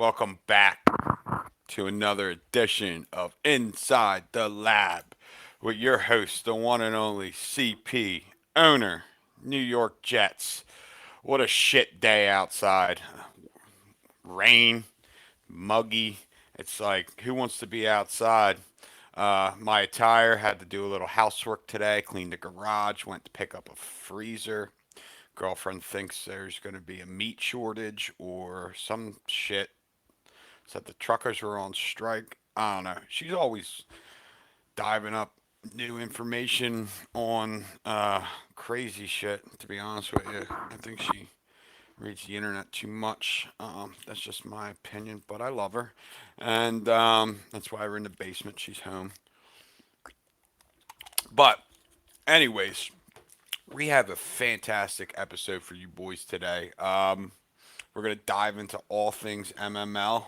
Welcome back to another edition of Inside the Lab with your host, the one and only CP, owner, New York Jets. What a shit day outside. Rain, muggy. It's like, who wants to be outside? My attire had to do a little housework today, cleaned the garage, went to pick up a freezer. Girlfriend thinks there's going to be a meat shortage or some shit. Said the truckers were on strike. I don't know. She's always diving up new information on crazy shit, to be honest with you. I think she reads the internet too much. That's just my opinion, but I love her. And that's why we're in the basement. She's home. But, anyways, we have a fantastic episode for you boys today. We're gonna dive into all things MML.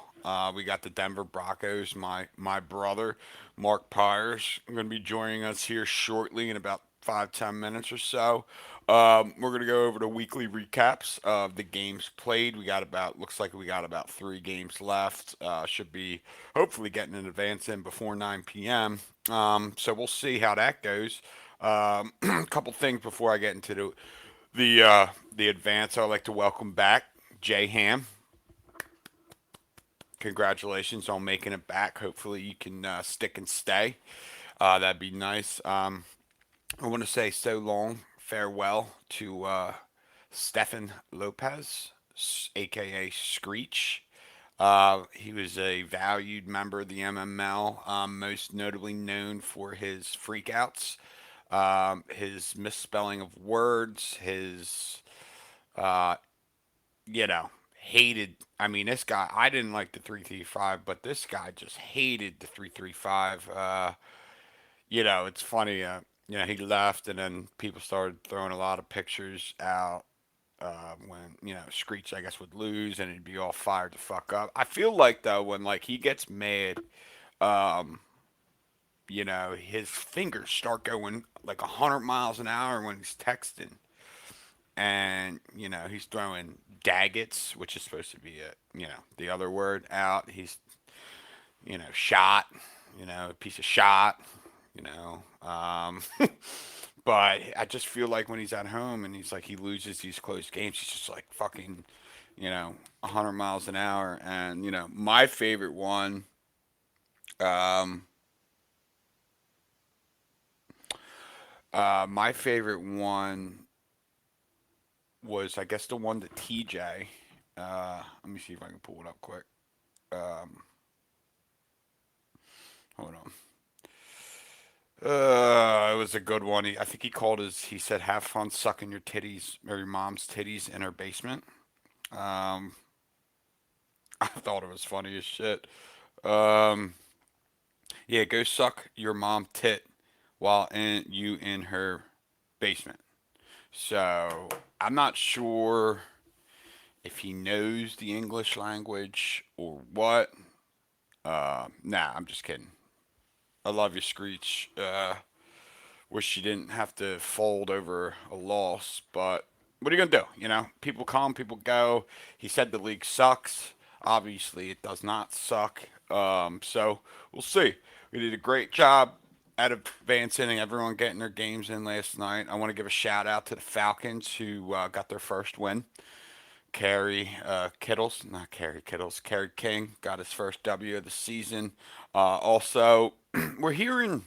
We got the Denver Broncos. My brother, Mark Pyers, going to be joining us here shortly in about 5-10 minutes or so. We're gonna go over the weekly recaps of the games played. Looks like we got about 3 games left. Should be hopefully getting an advance in before 9 p.m. So we'll see how that goes. A couple things before I get into the advance. I'd like to welcome back Jay Ham. Congratulations on making it back. Hopefully you can stick and stay. That'd be nice. I want to say so long farewell to Stefan Lopez, aka Screech. He was a valued member of the MML, most notably known for his freakouts, his misspelling of words, his uh, you know, hated. I mean, this guy. I didn't like the 335, but this guy just hated the 335. It's funny. He left, and then people started throwing a lot of pictures out when Screech, I guess, would lose, and he'd be all fired to fuck up. I feel like though, when like he gets mad, um, his fingers start going like 100 miles an hour when he's texting, and he's throwing daggets, which is supposed to be the other word out. He's shot, a piece of shot, you know. But I just feel like when he's at home and he loses these close games, he's just like fucking 100 miles an hour. And my favorite one. Um, my favorite one was, I guess, the one that TJ. Let me see if I can pull it up quick. Um, Hold on. It was a good one. I think he called his. He said, "Have fun sucking your titties or your mom's titties in her basement." Um, I thought it was funny as shit. Um, yeah, go suck your mom tit while in her basement. So I'm not sure if he knows the English language or what. Nah, I'm just kidding. I love you, Screech. Wish you didn't have to fold over a loss, but what are you gonna do? People come, people go. He said the league sucks. Obviously, it does not suck. So we'll see. We did a great job at advancing and everyone getting their games in last night. I want to give a shout out to the Falcons who got their first win. Kerry King got his first W of the season. Also, we're hearing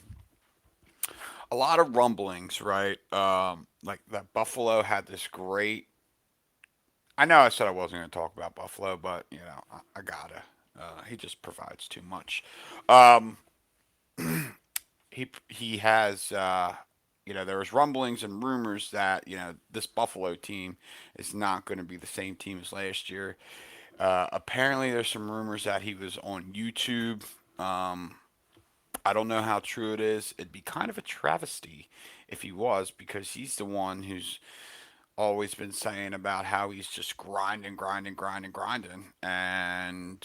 a lot of rumblings, right? Like that Buffalo had this great. I know I said I wasn't going to talk about Buffalo, but I gotta. He just provides too much. Um, he has. There was rumblings and rumors that this Buffalo team is not going to be the same team as last year. Apparently, there's some rumors that he was on YouTube. Um, I don't know how true it is. It'd be kind of a travesty if he was, because he's the one who's always been saying about how he's just grinding, grinding, grinding, grinding. And,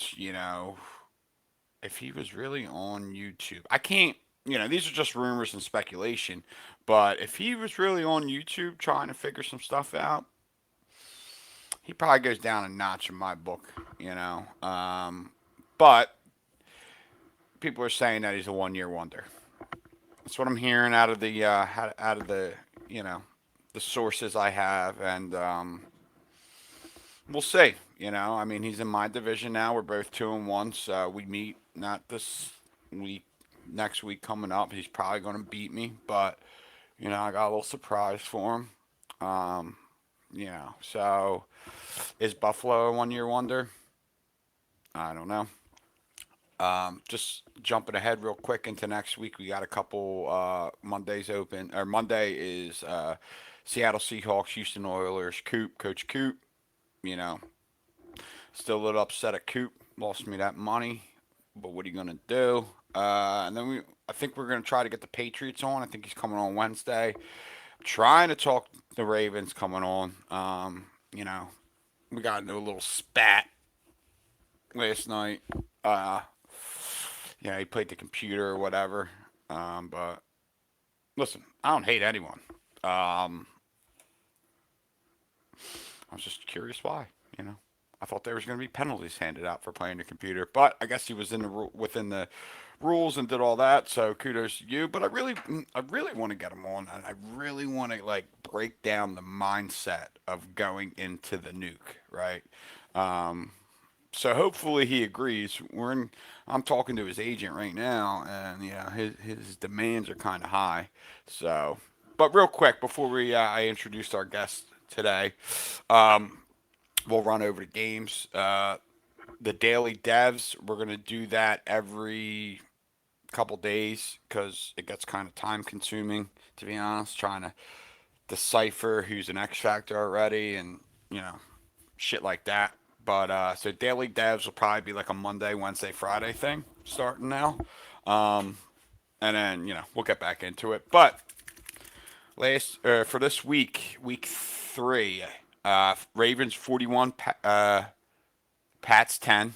if he was really on YouTube, I can't, these are just rumors and speculation, but if he was really on YouTube trying to figure some stuff out, he probably goes down a notch in my book, you know. But people are saying that he's a 1 year wonder. That's what I'm hearing out of the out of the you know the sources I have, and we'll see. You know, I mean, he's in my division now. We're both 2-1, so we meet not this week, next week coming up. He's probably going to beat me, but you know, I got a little surprise for him. Um, you know, so is Buffalo a 1 year wonder? I don't know. Just jumping ahead real quick into next week, we got a couple Mondays open. Or Monday is Seattle Seahawks, Houston Oilers, Coach Coop. You know, still a little upset at Coop. Lost me that money, but what are you gonna do? And then I think we're gonna try to get the Patriots on. I think he's coming on Wednesday. Trying to talk the Ravens coming on. You know, we got into a little spat last night. Uh, yeah, he played the computer or whatever. But listen, I don't hate anyone. Um, I was just curious why. You know, I thought there was going to be penalties handed out for playing the computer, but I guess he was in the within the rules and did all that. So kudos to you. But I really want to get him on, and I really want to like break down the mindset of going into the nuke, right? Um, so hopefully he agrees. I'm talking to his agent right now, and yeah, his demands are kind of high. So, but real quick before I introduce our guest today, um, we'll run over the games. The daily devs, we're gonna do that every couple days because it gets kind of time consuming, to be honest. Trying to decipher who's an X Factor already, and you know shit like that. But so daily devs will probably be like a Monday, Wednesday, Friday thing starting now, um, and then you know we'll get back into it. But for this week, week three, Ravens 41, Pats 10,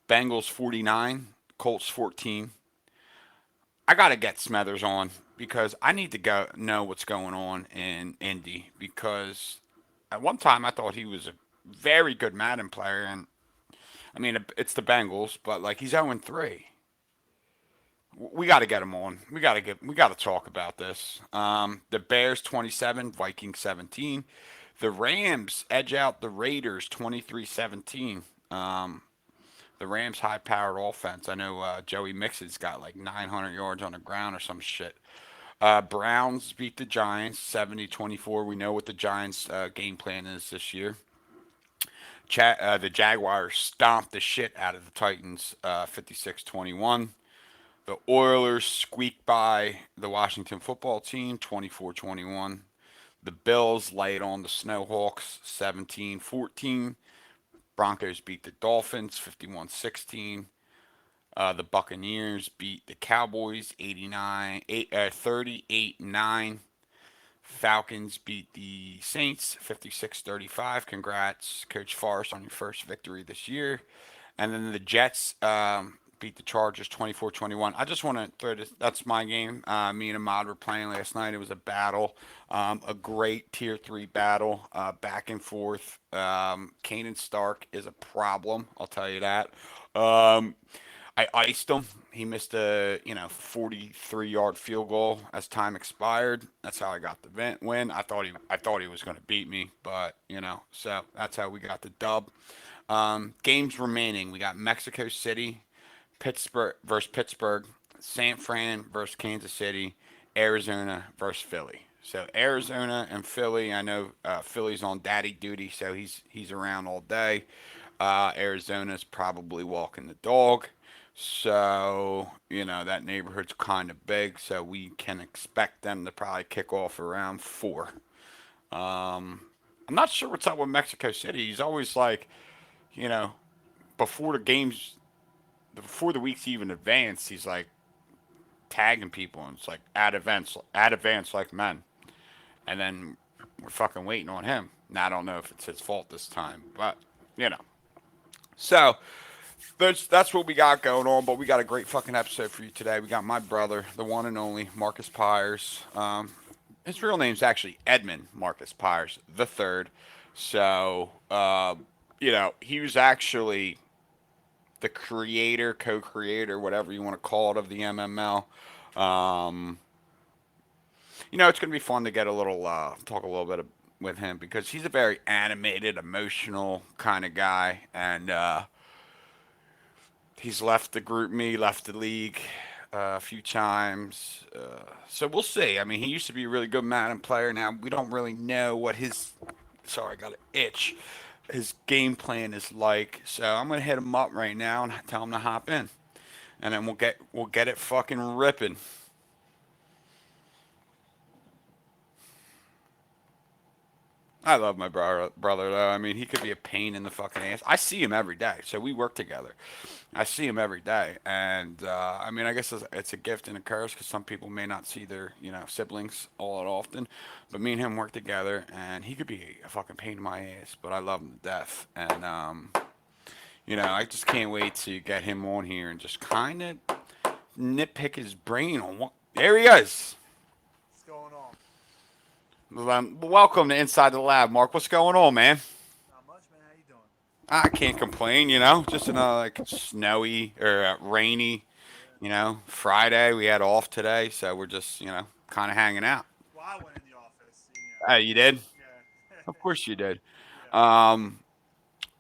Bengals 49, Colts 14. I gotta get Smethers on because I need to go know what's going on in Indy because at one time I thought he was a very good Madden player, and I mean it's the Bengals, but like he's 0-3. We got to get him on. We got to talk about this. The Bears 27, Vikings 17. The Rams edge out the Raiders 23-17. The Rams high powered offense. I know Joey Mixon's got like 900 yards on the ground or some shit. Browns beat the Giants 70-24. We know what the Giants game plan is this year. The Jaguars stomped the shit out of the Titans 56-21. The Oilers squeaked by the Washington football team 24-21. The Bills laid on the Snowhawks 17-14. Broncos beat the Dolphins 51-16. The Buccaneers beat the Cowboys 38-9. Falcons beat the Saints 56-35. Congrats, Coach Forrest, on your first victory this year. And then the Jets beat the Chargers 24-21. I just want to throw this. That's my game. Me and Ahmad were playing last night. It was a battle, a great tier 3 battle, back and forth. Kanan Stark is a problem. I'll tell you that. Um, I iced him. He missed a 43-yard field goal as time expired. That's how I got the win. I thought he was going to beat me, but so that's how we got the dub. Games remaining. We got Mexico City, Pittsburgh versus Pittsburgh, San Fran versus Kansas City, Arizona versus Philly. So Arizona and Philly. I know Philly's on daddy duty, so he's around all day. Arizona's probably walking the dog. So, that neighborhood's kind of big, so we can expect them to probably kick off around 4. Um, I'm not sure what's up with Mexico City. He's always like, you know, before the games, before the weeks even advance, he's like tagging people, and it's like at events like men. And then we're fucking waiting on him. Now, I don't know if it's his fault this time, but, you know. So, that's what we got going on, but we got a great fucking episode for you today. We got my brother, the one and only Marcus Pyers. His real name's actually Edmund Marcus Pyers the third. So, he was actually the creator, co-creator, whatever you want to call it, of the MML. Um, it's going to be fun to get a little talk a little bit with him because he's a very animated, emotional kind of guy, and he's left the group me, left the league a few times. So we'll see. I mean, he used to be a really good Madden player. Now we don't really know what his. Sorry, I got an itch. His game plan is like. So I'm gonna hit him up right now and tell him to hop in, and then we'll get it fucking ripping. I love my brother though. I mean, he could be a pain in the fucking ass. I see him every day, so we work together. I see him every day, and I mean, I guess it's a gift and a curse because some people may not see their siblings all that often, but me and him work together, and he could be a fucking pain in my ass, but I love him to death, and I just can't wait to get him on here and just kind of nitpick his brain on what. There he is. What's going on? Welcome to Inside the Lab, Mark. What's going on, man? Not much, man. How you doing? I can't complain, just another like snowy or rainy, Yeah. Friday. We had off today, so we're just, kind of hanging out. Well, I went in the office. You did? Yeah. Of course you did. Yeah. Um,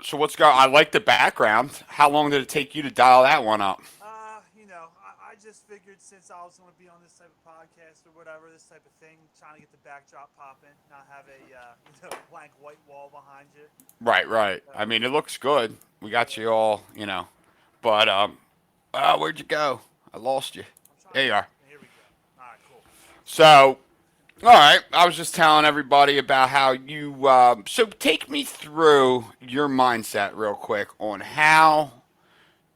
so what's going? I like the background. How long did it take you to dial that one up? I just figured since I was going to be on this type of podcast or whatever, this type of thing, trying to get the backdrop popping, not have a blank white wall behind you. Right, right. So I mean, it looks good. We got yeah, you all, but where'd you go? I lost you. I'm trying There to. you are. Here we go. All right, cool. So all right, I was just telling everybody about how you. So take me through your mindset real quick on how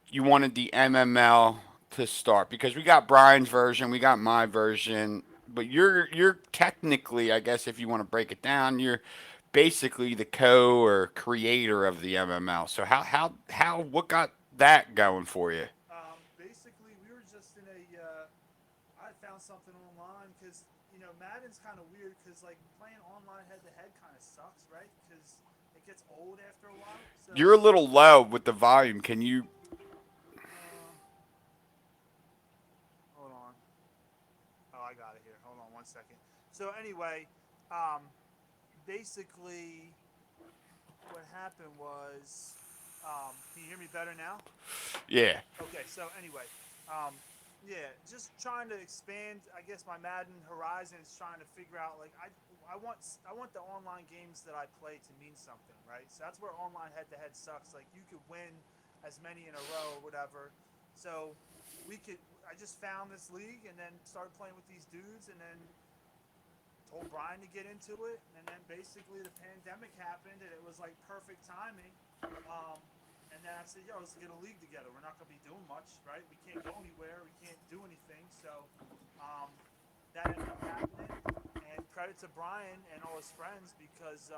you wanted the MML to start because we got Brian's version, we got my version, but you're technically, I guess, if you want to break it down, you're basically the co or creator of the MML. So how what got that going for you? Basically, we were just in a. I found something online because Madden's kind of weird because like playing online head to head kind of sucks, right? Because it gets old after a while. You're a So little low with the volume. Can you? uh, hold on. Oh, I got it here. Hold on 1 second. So anyway, um, basically, what happened was, can you hear me better now? Yeah. Okay. So anyway, um, yeah, just trying to expand. I guess my Madden horizon is trying to figure out like I want the online games that I play to mean something, right? So that's where online head to head sucks. Like you could win as many in a row or whatever. So we could. I just found this league and then started playing with these dudes and then told Brian to get into it, and then basically the pandemic happened, and it was like perfect timing. Um, and then I said, "Yo, let's get a league together. We're not gonna be doing much, right? We can't go anywhere. We can't do anything." So um, that ended up happening. And credit to Brian and all his friends because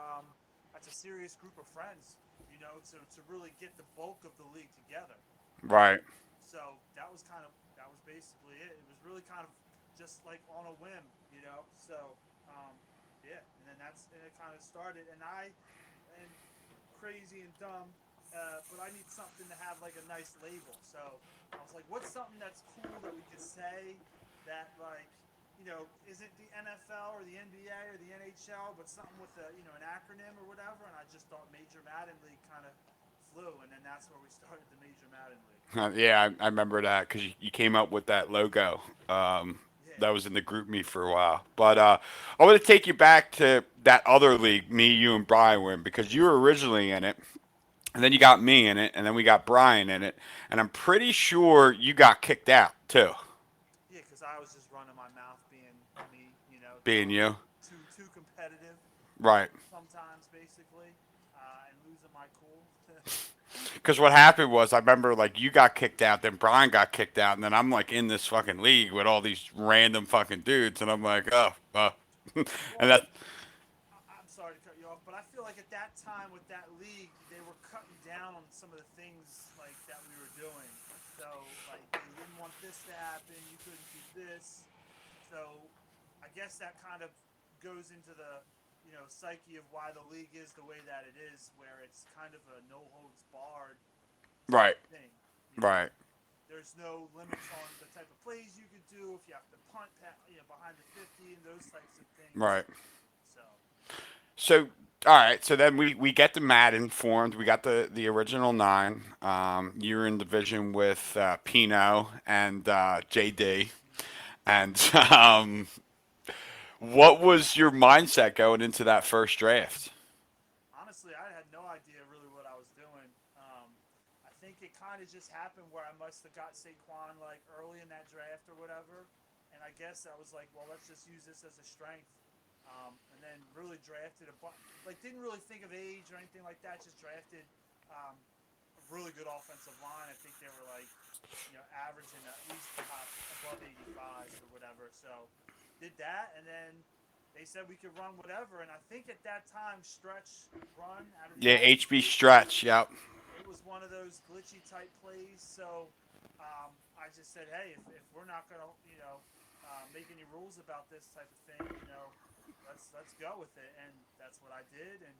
that's a serious group of friends, to really get the bulk of the league together. Right. So that was basically it. It was really kind of just like on a whim. So yeah, and then it kind of started, and crazy and dumb, but I need something to have like a nice label. So I was like, what's something that's cool that we could say that like isn't the NFL or the NBA or the NHL, but something with an acronym or whatever. And I just thought Major Madden League kind of flew, and then that's where we started the Major Madden League. Yeah, I remember that because you came up with that logo. Yeah. That was in the group me for a while. But I want to take you back to that other league, me, you, and Brian were in because you were originally in it, and then you got me in it, and then we got Brian in it, and I'm pretty sure you got kicked out too, Yeah, because I was just running my mouth, being me, being you. too competitive Right. sometimes, basically, and losing my cool. Because what happened was, I remember like you got kicked out, then Brian got kicked out, and then I'm like in this fucking league with all these random fucking dudes, and I'm like, oh, and Well, that. I'm sorry to cut you off, but I feel like at that time with that league, they were cutting down on some of the things like that we were doing. So like they didn't want this to happen. You couldn't do this. So I guess that kind of goes into the psyche of why the league is the way that it is, where it's kind of a no holds barred type Right. of thing. Right. There's no limits on the type of plays you could do if you have to punt, behind the 50 and those types of things. Right. So So, all right. So then we get the Madden formed. We got the original nine. You're in division with Pino and JD. And what was your mindset going into that first draft? honestly, I had no idea really what I was doing. I think it kind of just happened where I must have got Saquon like early in that draft or whatever, and I guess I was like, well, let's just use this as a strength. And then really drafted like didn't really think of age or anything like that. Just drafted um, a really good offensive line. I think they were like averaging at least top above 85 or whatever. So did that, and then they said we could run whatever. And I think at that time, stretch run out of the Yeah, Ohio HB State game, stretch. Yep. it was one of those glitchy type plays. So I just said, hey, if we're not gonna make any rules about this type of thing, let's go with it. And that's what I did. And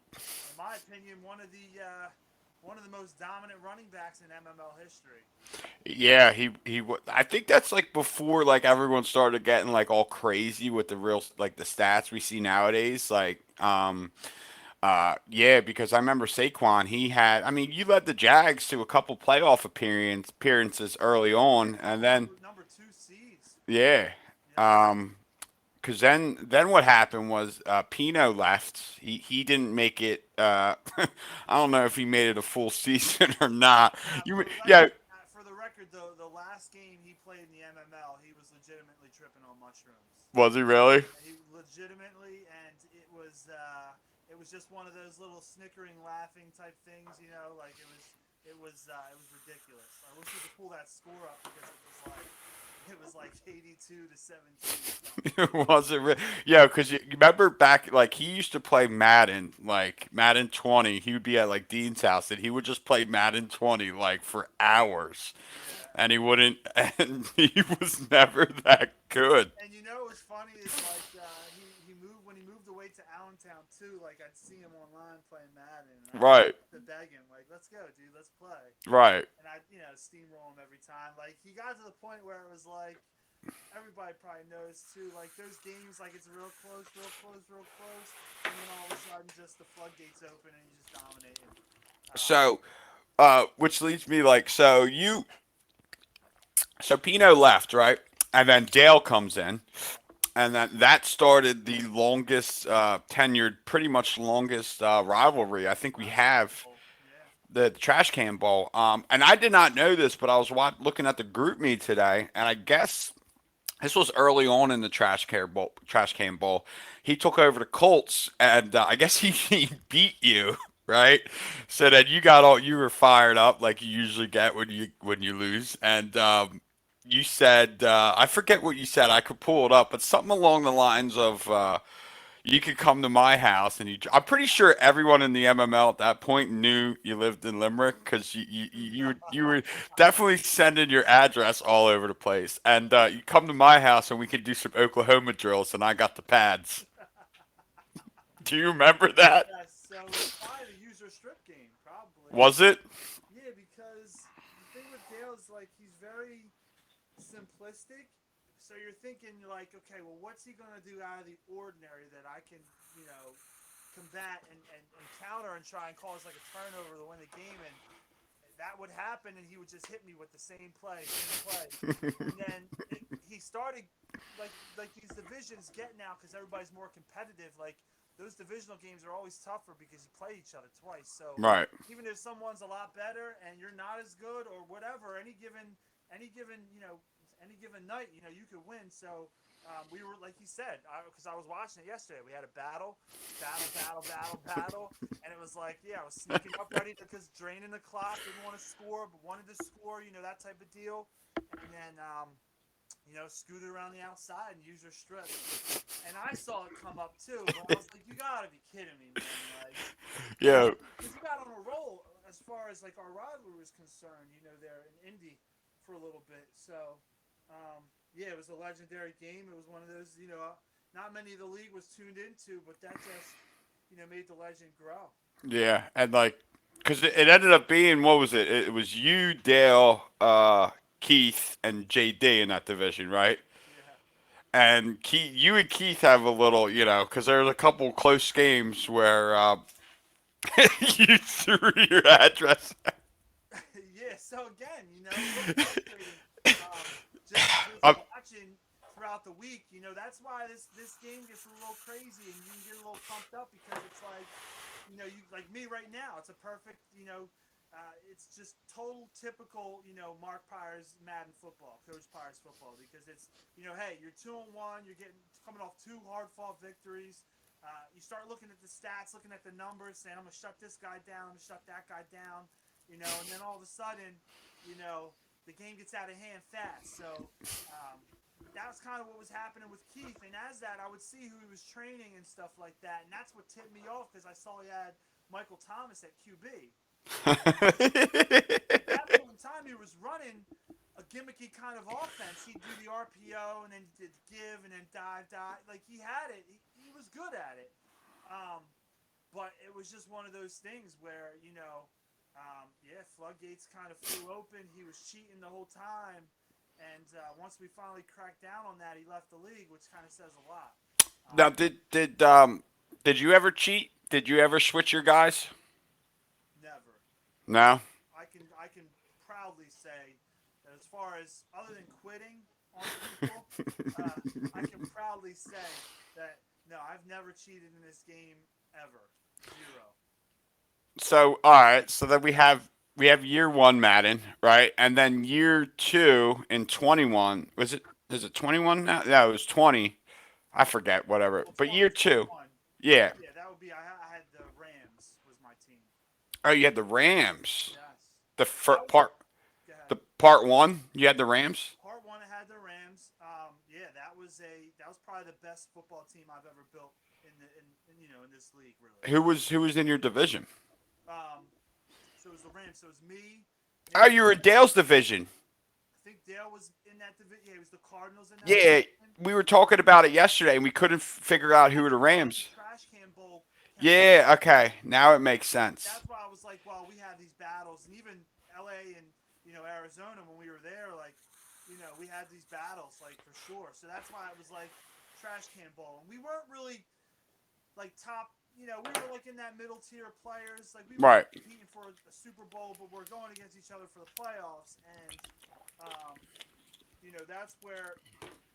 in my opinion, one of the most dominant running backs in MML history. Yeah, I think that's like before like everyone started getting like all crazy with the real like the stats we see nowadays. Like, yeah, because I remember Saquon. He had. I mean, you led the Jags to a couple playoff appearances early on, and then Number two seeds. yeah. Yep. Because then what happened was Pino left. He didn't make it. I don't know if he made it a full season or not. Now, You yeah. for the record, though, the last game he played in the MML, he was legitimately tripping on mushrooms. Was he really? He legitimately, and it was just one of those little snickering, laughing type things, like it was ridiculous. I wish we could pull that score up because it was like 82 to 17 or something. Was it? Yeah, because you remember back, like he used to play Madden, like Madden 20. He would be at like Dean's house, and he would just play Madden 20 like for hours, Yeah. and he wouldn't, and he was never that good. And what's funny is like he moved when he moved away to Allentown too. Like I'd see him online playing Madden, and I Right, to beg him like, "Let's go, dude, let's play." right. And I steamroll him every time. Like he got to the point where it was like everybody probably knows too. Like those games, like it's real close, real close, real close, and then all of a sudden just the floodgates open and you just dominating. Um, So, which leads me like, so Pino left, right, and then Dale comes in, and that started the longest tenured, pretty much longest rivalry I think we Trash Can have, Bowl, yeah. the Trash Can Bowl. And I did not know this, but I was looking at the group me today, and I guess this was early on in the Trash Can Bowl. Trash Can Bowl. He took over the Colts, and I guess he beat you. Right, so that you were fired up like you usually get when you lose, and you said I forget what you said. I could pull it up, but something along the lines of you could come to my house and I'm pretty sure everyone in the MML at that point knew you lived in Limerick because you were definitely sending your address all over the place. And you come to my house and we could do some Oklahoma drills, and I got the pads. Do you remember that? Yes, so it was probably the user strip game, probably. Was it? Yeah, because the thing with Dale is like he's very simplistic. So you're thinking like, okay, well, what's he gonna do out of the ordinary that I can, combat and counter and try and cause like a turnover to win the game, and that would happen, and he would just hit me with the same play, and then he started like these divisions get now because everybody's more competitive. Like those divisional games are always tougher because you play each other twice. So Right. even if someone's a lot better and you're not as good or whatever, any given any given night, you could win. So we were like you said, because I was watching it yesterday. We had a battle, and it was like, yeah, I was sneaking up ready because draining the clock, didn't want to score, but wanted to score, that type of deal. And then scooted around the outside and use your strip. And I saw it come up too, but I was like, you gotta be kidding me, man. Like, Yeah. because you got on a roll as far as like our rivalry was concerned, there in Indy for a little bit. So, yeah, it was a legendary game. It was one of those, not many of the league was tuned into, but that just made the legend grow. Yeah, and like, cause it ended up being what was it? It was you, Dale, Keith, and JD in that division, right? Yeah. And Keith, you and Keith have a little, because there's a couple close games where you threw your address. Yeah. So again, a little frustrating. Just Um, watching throughout the week. That's why this game gets a little crazy, and you can get a little pumped up because it's like, you like me right now. It's a perfect, it's just total typical, Mark Pyers Madden football, Coach Pyers football, because it's, hey, you're 2-1, you're coming off two hard fought victories. You start looking at the stats, looking at the numbers, saying, I'm gonna shut this guy down, I'm gonna shut that guy down, and then all of a sudden, the game gets out of hand fast. So that was kind of what was happening with Keith. And as that, I would see who he was training and stuff like that. And that's what tipped me off because I saw he had Michael Thomas at QB. At that point in time, he was running a gimmicky kind of offense. He'd do the RPO and then did give and then dive. Like he had it. He was good at it. But it was just one of those things where, floodgates kind of flew open. He was cheating the whole time. And once we finally cracked down on that, he left the league, which kind of says a lot. Now, Um, did you ever cheat? Did you ever switch your guys? Never. No. I can proudly say that as far as other than quitting on people, I can proudly say that no, I've never cheated in this game ever. Zero. So all right, so then we have year one Madden, right, and then year two in 21. Was it? Is it 21 now? No, it was 20. I forget, whatever. Well, But year two, 2021. yeah. Yeah, that would be. I had the Rams was my team. Oh, you had the Rams. Yes. The That was part, go ahead. the part one. You had the Rams. Part one, I had the Rams. Yeah, that was probably the best football team I've ever built in this league, really. Who was in your division? Um, so it was the Rams. So it was me, Oh, Nick. you were in Dale's division. I think Dale was in that division. Yeah, it was the Cardinals in that Yeah, division. we were talking about it yesterday, and we couldn't figure out who were That's the why the Rams. trash can bowl came up. Yeah, okay, now it makes sense. That's why I was like, well, we had these battles, and even LA and Arizona when we were there, like, we had these battles, like for sure. So that's why it was like trash can bowl, and we weren't really like top. We were like in that middle tier players. Like we weren't Right. competing for a Super Bowl, but we're going against each other for the playoffs, and um, that's where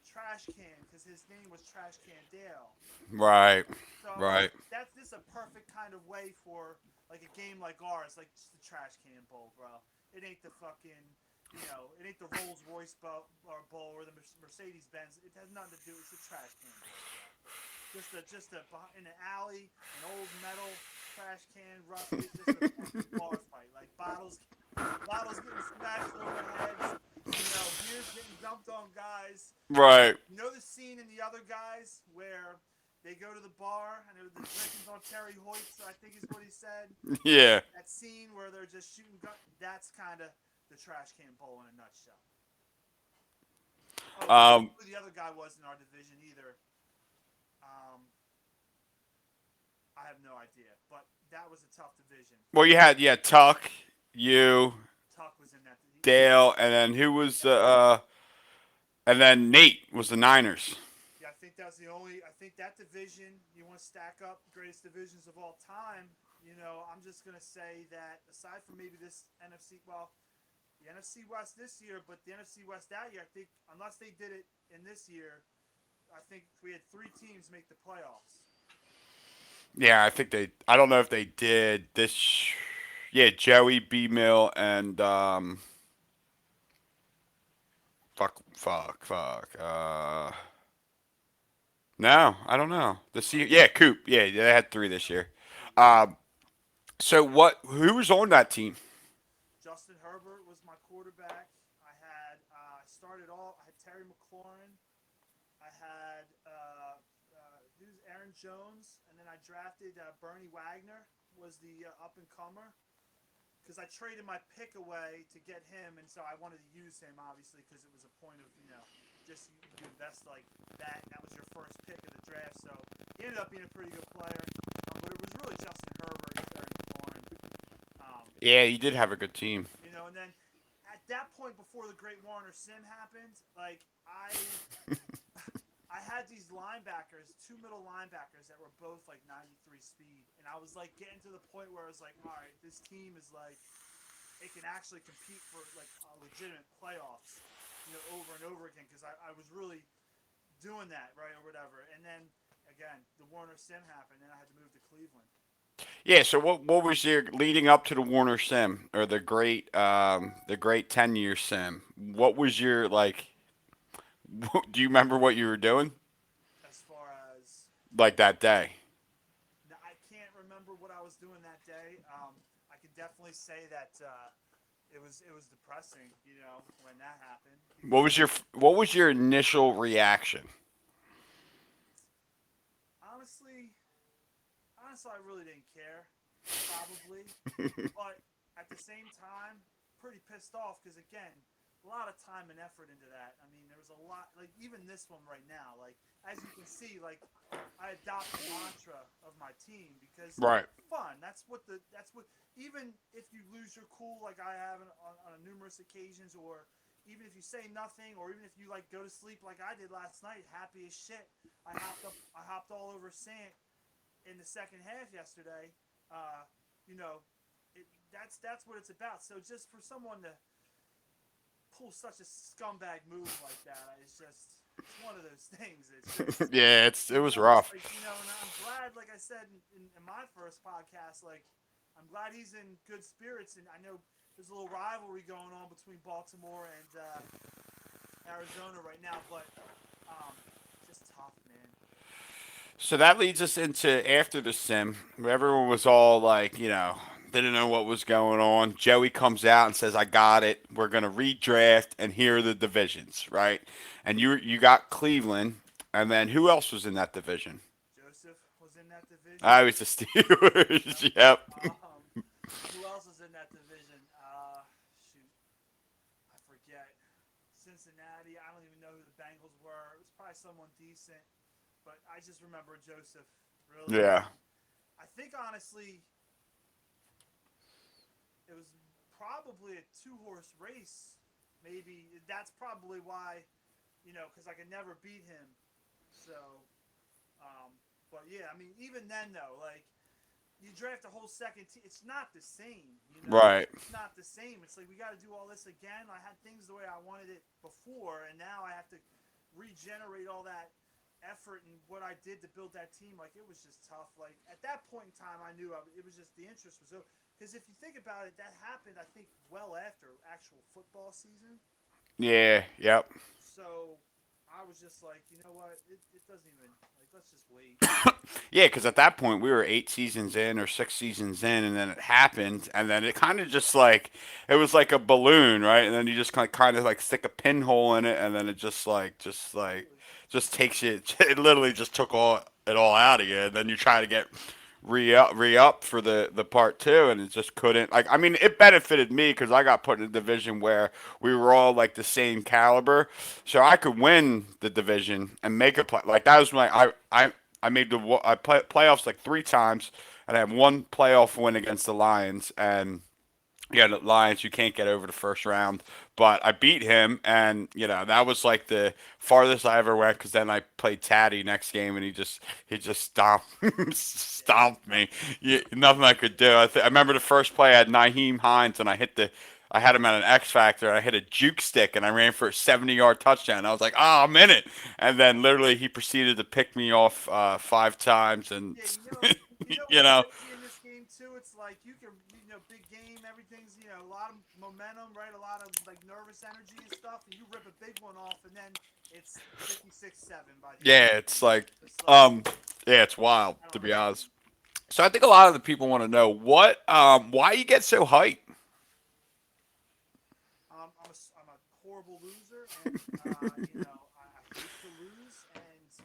Trash Can, because his name was Trash Can Dale. Right. So Right. that's just a perfect kind of way for like a game like ours, like just the Trash Can Bowl, bro. It ain't the fucking, it ain't the Rolls Royce bowl or the Mercedes Benz. It has nothing to do. It's the Trash Can Bowl, bro. Just a in an alley, an old metal trash can, rusted, just a fucking bar fight, like bottles getting smashed over heads, beers getting dumped on guys. Right. The scene in The Other Guys where they go to the bar and the drinking's on Terry Hoyt's, I think is what he said. Yeah. That scene where they're just shooting guns, that's kind of the trash can bowl in a nutshell. Oh, I don't Um. know who the other guy was in our division either. Um, I have no idea, but that was a tough division. Well, you had Tuck, you, Tuck was in that. Dale, and then who was the and then Nate was the Niners. Yeah, I think that's the only. I think that division, you want to stack up greatest divisions of all time. I'm just gonna say that aside from maybe this NFC, well, the NFC West this year, but the NFC West that year, I think unless they did it in this year, I think we had three teams make the playoffs. Yeah, I think they. I don't know if they did this. Yeah, Joey B Mill and fuck. No, I don't know. Yeah, Coop. Yeah, they had three this year. Um. So what? Who was on that team? Justin Herbert was my quarterback. I started all. I had Terry McLaurin. I had who's Aaron Jones, and then I drafted Bernie Wagner was the up and comer because I traded my pick away to get him, and so I wanted to use him obviously because it was a point of just you invest like that. And that was your first pick of the draft, so he ended up being a pretty good player. But it was Yeah, you did have a good team. And then at that point, before the Great Warner Sim happened, like I had these linebackers, two middle linebackers that were both like 93 speed, and I was like getting to the point where I was like, all right, this team is like it can actually compete for like legitimate playoffs, over and over again because I was really doing that right or whatever. And then again, the Warner Sim happened, and I had to move to Cleveland. Yeah. So what was your leading up to the Warner Sim or the great 10-year Sim? What was your like? Do you remember what you were doing As far as like that day? I can't remember what I was doing that day. I can definitely say that it was depressing, when that happened because What was your initial reaction? honestly, honestly, I really didn't care, probably, but at the same time, pretty pissed off because again, a lot of time and effort into that. I mean, there was a lot, like even this one right now, like as you can see, like I adopt the mantra of my team because Right. it's fun. That's what even if you lose your cool like I have on numerous occasions, or even if you say nothing, or even if you like go to sleep like I did last night, happy as shit. I hopped all over Sant in the second half yesterday. Uh, you know, that's what it's about. So just for someone to pull such a scumbag move like that, it's one of those things. It's just Yeah, it was it's rough. like and I'm glad, like I said in my first podcast, like I'm glad he's in good spirits, and I know there's a little rivalry going on between Baltimore and Arizona right now, but um, just tough, man. So that leads us into after the sim, where everyone was all like, didn't know what was going on. Joey comes out and says, "I got it. We're gonna redraft, and here are the divisions, right?" And you got Cleveland, and then who else was in that division? Joseph was in that I division. was the Steelers. Yep. Um, who else was in that division? Shoot, I forget. Cincinnati. I don't even know who the Bengals were. It was probably someone decent, but I just remember Joseph. Really, Yeah. I think honestly, it was probably a two-horse race. Maybe that's probably why, because I could never beat him. So, um, but yeah, I mean, even then though, like you draft a whole second team, it's not the same. Right. It's not the same. It's like we got to do all this again. I had things the way I wanted it before, and now I have to regenerate all that effort and what I did to build that team. Like it was just tough. Like at that point in time, I knew it was just the interest was so. Because if you think about it, that happened I think well after actual football season. Yeah. Yep. So I was just like, you know what? It doesn't even like. Let's just wait. Yeah, because at that point we were 8 seasons in or 6 seasons in, and then it happened, and then it kind of just like it was like a balloon, right? And then you just kind of like stick a pinhole in it, and then it Absolutely. just takes you. It literally just took all out of you, and then you try to get re up for the part two, and it just couldn't. Like, I mean, it benefited me because I got put in a division where we were all like the same caliber, so I could win the division and make a play. Like that was my I made playoffs like 3 times, and I had one playoff win against the Lions, and yeah, the Lions, you can't get over the first round. But I beat him, and that was like the farthest I ever went. Because then I played Taddy next game, and he just stomped Yeah, it's stomped tough. me. Nothing I could do. I remember the first play I had Naheem Hines, and I had him at an X Factor, and I hit a juke stick, and I ran for a 70-yard touchdown. I was like, "Oh, I'm in it!" And then literally he proceeded to pick me off 5 times, and Yeah, you what's know, crazy in this game too? It's like you can, big game, everything's, a lot of momentum, right? A lot of like nervous energy and stuff, and you rip a big one off, and then it's 56-7 by the end. yeah, it's like, It's like um, yeah, it's wild I to don't be know. honest. So I think a lot of the people want to know why you get so hyped. I'm a horrible loser, and I hate to lose, and just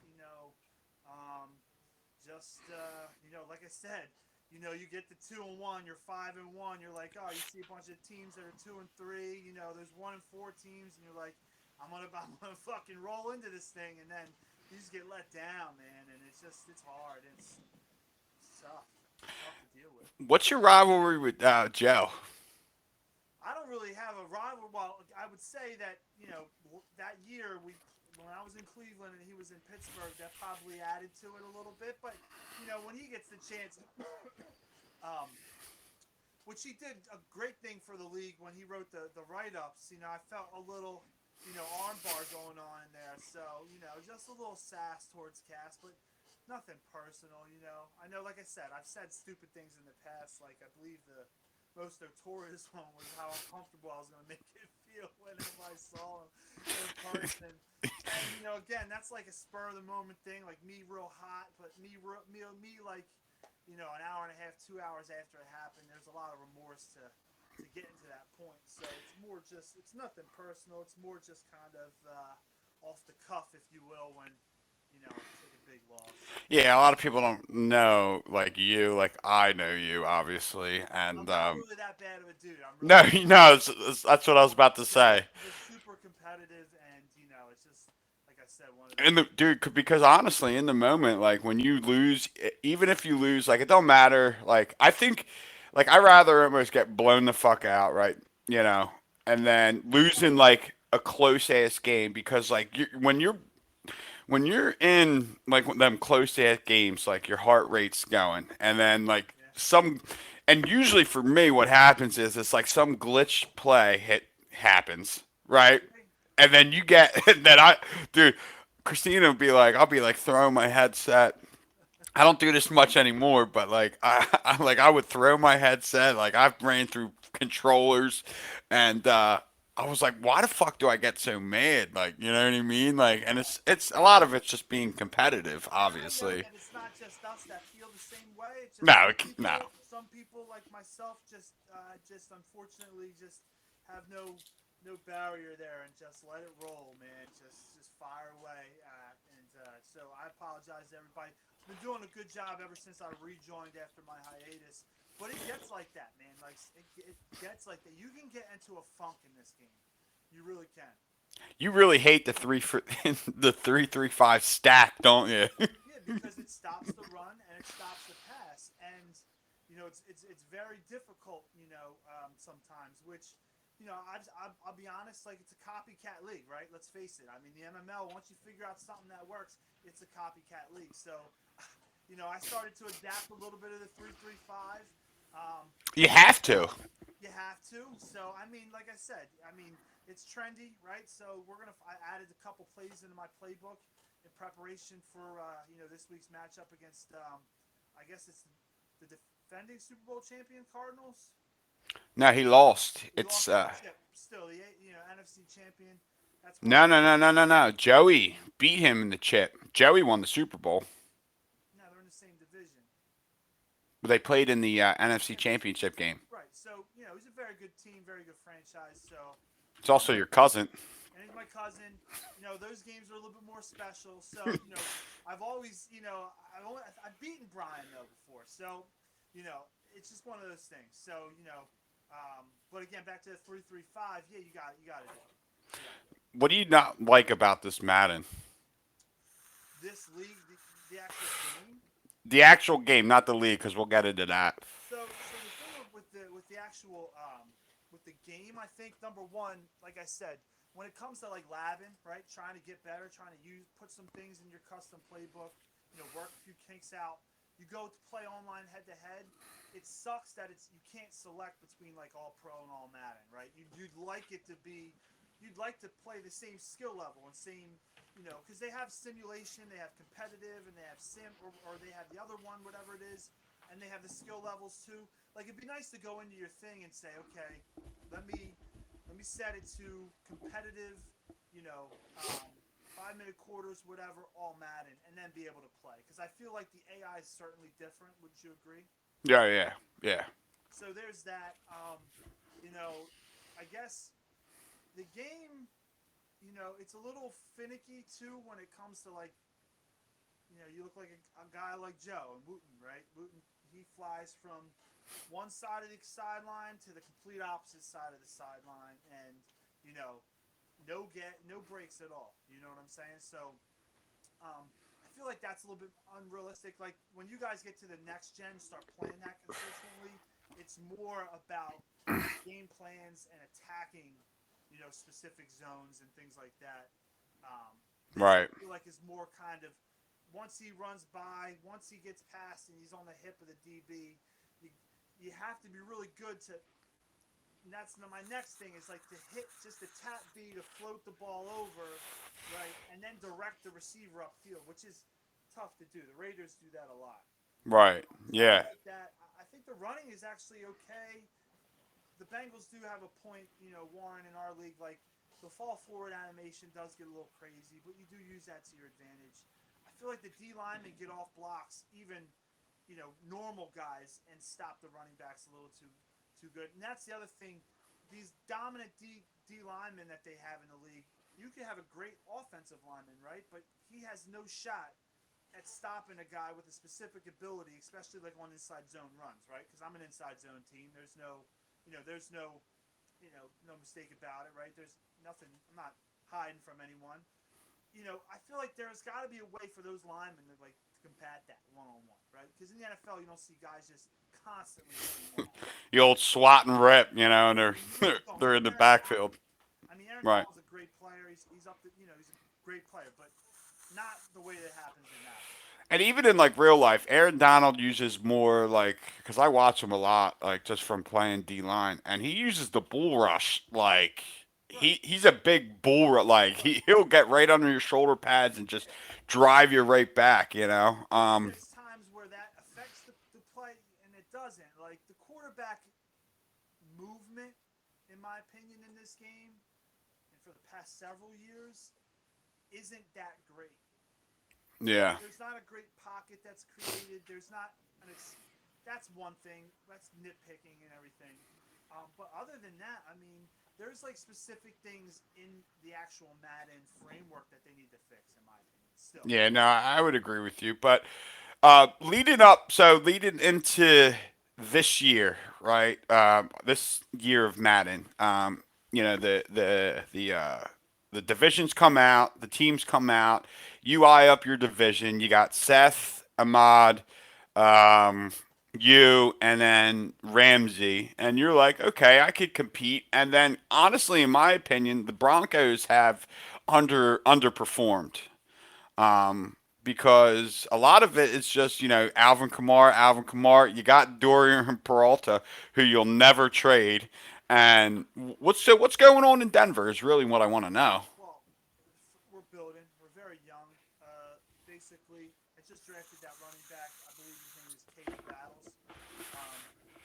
like I said, you get the 2-1, you're 5-1, you're like, oh, you see a bunch of teams that are 2-3, there's 1-4 teams, and you're like, I'm gonna fucking roll into this thing, and then you just get let down, man, and it's hard, it's tough, it's tough to deal with. What's your rivalry with Joe? rival. Well, I would say that that year when I was in Cleveland and he was in Pittsburgh, that probably added to it a little bit. But when he gets the chance, um, which he did a great thing for the league when he wrote the write ups. I felt a little armbar going on in there. So just a little sass towards Cass, but nothing personal. I know, like I said, I've said stupid things in the past. Like I believe the most notorious one was how uncomfortable I was going to make it feel whenever I saw him in person. And again, that's like a spur of the moment thing, like me real hot, but me like an hour and a half, 2 hours after it happened. There's a lot of remorse to getting to that point. So it's nothing personal. It's more just kind of off the cuff, if you will, when take a big loss. Yeah, a lot of people don't know like you, like I know you, obviously, I'm and not really that bad of a dude. I'm no, really no, that's what I was about to say. just super competitive, and it's just like I said, one of In those. the dude, because honestly, in the moment, like when you lose, even if you lose, like it don't matter. Like I think, like I rather almost get blown the fuck out, right? You know, and then losing like a close ass game because like when you're in like them close ass games, like your heart rate's going, and then like Yeah. and usually for me, what happens is it's like some glitch play hit happens, right? Agree. And then you get that dude, Christina would be like, I'll be like throwing my headset. I don't do this much anymore, but like I would throw my headset. Like I've ran through controllers, and I was like, why the fuck do I get so mad? Like, you know what I mean? Like, and it's a lot of it's just being competitive, And obviously. and it's not just us that feel the same way. It's just No, no. some people like myself just unfortunately just have no barrier there and just let it roll, man. Just fire away. So I apologize to everybody. Been doing a good job ever since I rejoined after my hiatus. But it gets like that, man. Like it gets like that. You can get into a funk in this game. You really can. You really hate the the 3-3-5 stack, don't you? Yeah, because it stops the run and it stops the pass, and it's very difficult. Sometimes, which I'll be honest, like it's a copycat league, right? Let's face it. I mean, the MML. Once you figure out something that works, it's a copycat league. So, I started to adapt a little bit of the 3-3-5. You have to. You have to. So, I mean, like I said, it's trendy, right? So I added a couple plays into my playbook in preparation for this week's matchup against I guess it's the defending Super Bowl champion Cardinals. No, he lost. He It's lost in the chip. Still, the NFC champion. That's why. no, no, no, no, no, no. Joey beat him in the chip. Joey won the Super Bowl. No, they're in the same division. They played in the NFC Championship game. Right. So he's a very good team, very good franchise. So It's also your cousin. and he's my cousin. Those games are a little bit more special. So I've always I've beaten Brian though before. So it's just one of those things. So but again, back to the 3-3-5. Yeah, you got to do it. What do you not like about this Madden? This league, the actual game. The actual game, not the league, because we'll get into that. So the thing with the actual with the game, I think number one, like I said, when it comes to like labbing, right, trying to get better, trying to put some things in your custom playbook, work a few kinks out. You go to play online head to head. It sucks that you can't select between like all pro and all Madden, right? You'd like it to be, you'd like to play the same skill level and same, because they have simulation, they have competitive, and they have sim, or they have the other one, whatever it is, and they have the skill levels too. Like it'd be nice to go into your thing and say, okay, let me set it to competitive, you know, 5 minute quarters, whatever, all Madden, and then be able to play. Because I feel like the AI is certainly different. Wouldn't you agree? Yeah, yeah, yeah. So there's that. You know, I guess the game, it's a little finicky too when it comes to like, you look like a guy like Joe and Wooten, right? Wooten, he flies from one side of the sideline to the complete opposite side of the sideline, and no breaks at all. You know what I'm saying? So I feel like that's a little bit unrealistic. Like when you guys get to the next gen, start playing that consistently, It's more about game plans and attacking, specific zones and things like that. This I Right. feel like is more kind of once he runs by, once he gets past and he's on the hip of the DB, you you have to be really good to. And that's my next thing is like to hit just a tap B to float the ball over, right, and then direct the receiver upfield, which is tough to do. The Raiders do that a lot. Right. So I Yeah. like that. I think the running is actually okay. The Bengals do have a point, Warren in our league, like the fall forward animation does get a little crazy, but you do use that to your advantage. I feel like the D linemen get off blocks, even normal guys, and stop the running backs a little too good. And that's the other thing. These dominant D linemen that they have in the league, you can have a great offensive lineman, right? But he has no shot at stopping a guy with a specific ability, especially like on inside zone runs, right? Because I'm an inside zone team. There's no, no mistake about it, right? There's nothing. I'm not hiding from anyone. I feel like there's got to be a way for those linemen to combat that one on one, right? Because in the NFL, you don't see guys just constantly hitting one on one. The old swat and rip, and they're You really don't. they're in Maybe the Aaron Donald. backfield. I mean, Aaron Right. Donald's a great player. He's up to he's a great player, but not the way that happens in Madden. And even in like real life, Aaron Donald uses more like because I watch him a lot, like just from playing D line, and he uses the bull rush. Like Right. he's a big bull like Right. he'll get right under your shoulder pads and just Yeah. drive you right back. And there's times where that affects the play and it doesn't. Like the quarterback movement, in my opinion, in this game and for the past several years, isn't that great. Yeah. There's not a great pocket that's created. There's not that's one thing. That's nitpicking and everything. But other than that, I mean, there's like specific things in the actual Madden framework that they need to fix, in my opinion. Still, Yeah, no, I would agree with you. But leading into this year, right? This year of Madden, the divisions come out, the teams come out. You eye up your division. You got Seth, Ahmad, um, you, and then Ramsey, and you're like, okay, I could compete. And then, honestly, in my opinion, the Broncos have underperformed because a lot of it is just Alvin Kamara, Alvin Kamara. You got Dorian Peralta, who you'll never trade. And what's going on in Denver is really what I want to know. well, we're building. We're very young. Basically, I just drafted that running back. I believe his name is Caden Battles. Um,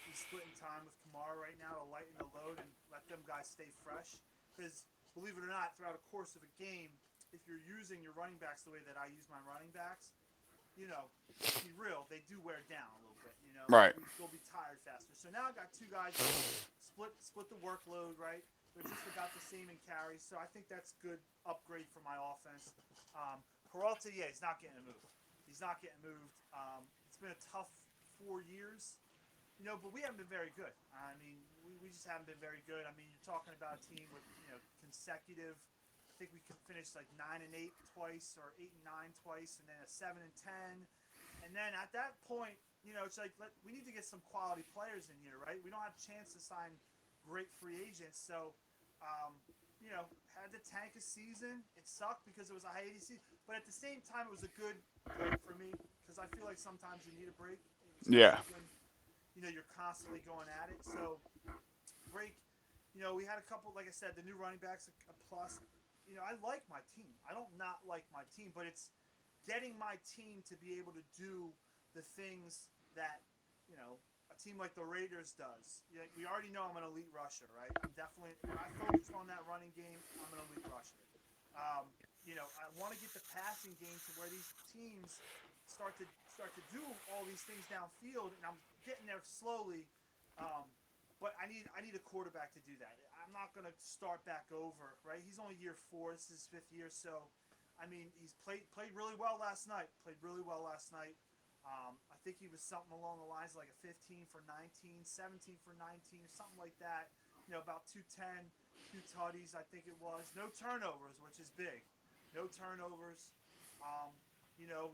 he's splitting time with Kamara right now to lighten the load and let them guys stay fresh. Because believe it or not, throughout a course of a game, if you're using your running backs the way that I use my running backs, let's be real, they do wear down a little bit. Right. They'll be tired faster. So now I got two guys split the workload, right? They're just about the same in carries, so I think that's good upgrade for my offense. Peralta, yeah, he's not getting moved. He's not getting moved. It's been a tough 4 years, but we haven't been very good. I mean, we just haven't been very good. I mean, you're talking about a team with consecutive. I think we finished like 9-8 twice, or 8-9 twice, and then a 7-10. And then at that point, it's like we need to get some quality players in here, right? We don't have a chance to sign great free agents, so um, had to tank a season. It sucked because it was a hiatus season, but at the same time, it was a good break for me because I feel like sometimes you need a break, Yeah. especially when you're constantly going at it. So break. We had a couple, like I said, the new running backs a plus. I like my team. I don't not like my team, but it's getting my team to be able to do the things that a team like the Raiders does. We already know I'm an elite rusher, right? I'm definitely when I focus on that running game, I'm an elite rusher. I want to get the passing game to where these teams start to do all these things downfield, and I'm getting there slowly. Um, but I need a quarterback to do that. I'm not going to start back over, right? He's only year 4. This is his 5th year, so I mean, he's played really well last night. I think he was something along the lines of like a 15 for 19, 17 for 19, something like that. About 210, 2 tutties, I think it was. No turnovers, which is big. No turnovers.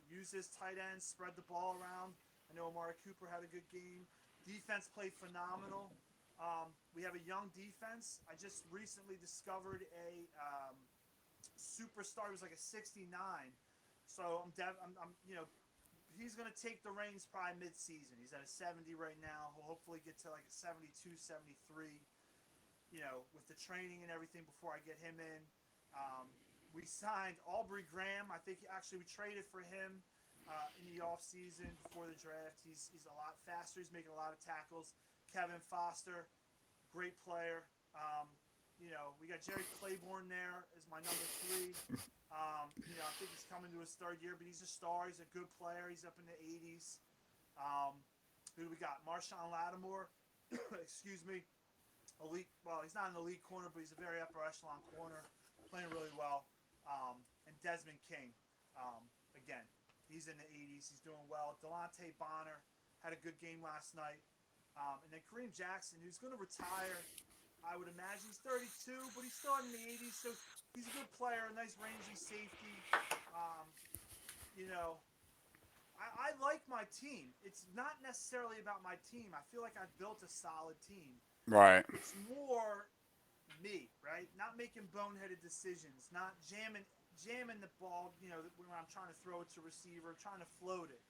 Use his tight ends, spread the ball around. I know Amari Cooper had a good game. Defense played phenomenal. We have a young defense. I just recently discovered a superstar. He was like a 69. So I'm he's going to take the reins probably mid-season. He's at a 70 right now. He'll hopefully get to like a 72, 73, with the training and everything before I get him in. We signed Aubrey Graham. I think actually we traded for him in the offseason before the draft. He's a lot faster. He's making a lot of tackles. Kevin Foster, great player. We got Jerry Claiborne there as my number three. I think he's coming to his third year, but he's a star. He's a good player. He's up in the 80s. Who do we got? Marshawn Lattimore. Excuse me. Elite. Well, he's not an elite corner, but he's a very upper echelon corner, playing really well. And Desmond King. Again, he's in the 80s. He's doing well. Delonte Bonner had a good game last night. And then Kareem Jackson, who's going to retire. I would imagine he's 32, but he's still in the 80s, so he's a good player, a nice rangy safety. I like my team. It's not necessarily about my team. I feel like I've built a solid team. Right. It's more me, right? Not making boneheaded decisions, not jamming the ball, when I'm trying to throw it to receiver, trying to float it,